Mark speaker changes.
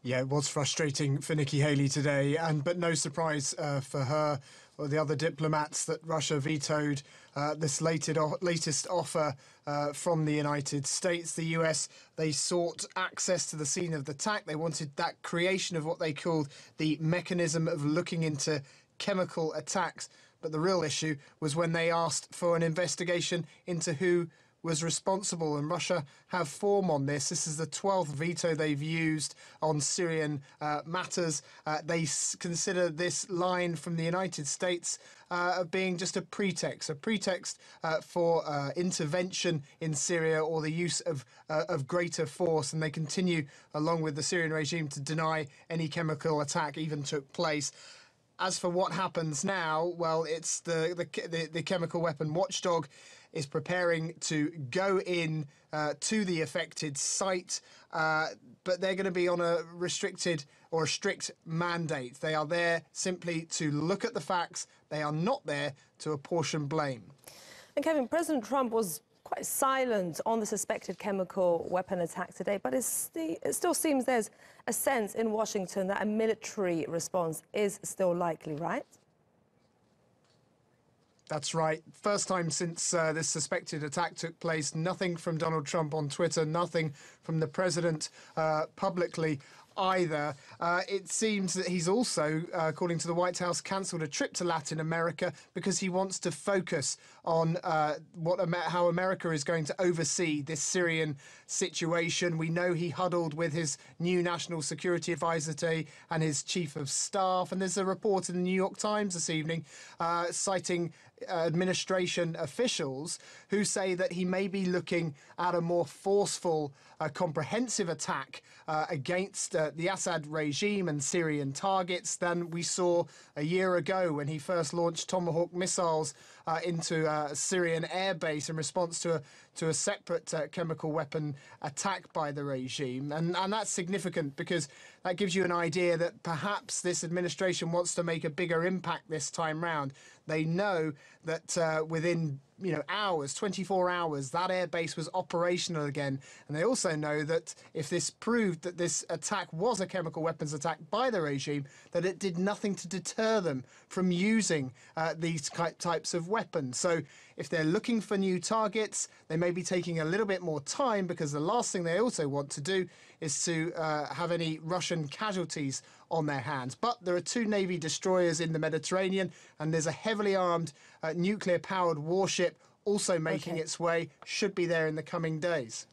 Speaker 1: Yeah, it was frustrating for Nikki Haley today, but no surprise for her or the other diplomats that Russia vetoed this latest offer from the United States. The US, they sought access to the scene of the attack. They wanted that creation of what they called the mechanism of looking into chemical attacks. But the real issue was when they asked for an investigation into who was responsible, and Russia have form on this. This is the 12th veto they've used on Syrian matters. They consider this line from the United States being just a pretext for intervention in Syria or the use of greater force, and they continue, along with the Syrian regime, to deny any chemical attack even took place. As for what happens now, well, it's the chemical weapon watchdog is preparing to go in to the affected site, but they're going to be on a restricted or a strict mandate. They are there simply to look at the facts. They are not there to apportion blame.
Speaker 2: And Kevin, President Trump was quite silent on the suspected chemical weapon attack today, but it still seems there's a sense in Washington that a military response is still likely, right?
Speaker 1: That's right. First time since this suspected attack took place. Nothing from Donald Trump on Twitter, nothing from the president publicly either. It seems that he's also, according to the White House, cancelled a trip to Latin America because he wants to focus on how America is going to oversee this Syrian situation. We know he huddled with his new national security advisor today and his chief of staff. And there's a report in the New York Times this evening citing administration officials who say that he may be looking at a more forceful, comprehensive attack against the Assad regime and Syrian targets than we saw a year ago when he first launched Tomahawk missiles into a Syrian airbase in response to a separate chemical weapon attack by the regime. And that's significant because that gives you an idea that perhaps this administration wants to make a bigger impact this time round. They know that within hours, 24 hours, that airbase was operational again. And they also know that if this proved that this attack was a chemical weapons attack by the regime, that it did nothing to deter them from using these types of weapons. So if they're looking for new targets, they may be taking a little bit more time, because the last thing they also want to do is to have any Russian casualties on their hands. But there are 2 Navy destroyers in the Mediterranean, and there's a heavily armed nuclear-powered warship also making its way, should be there in the coming days.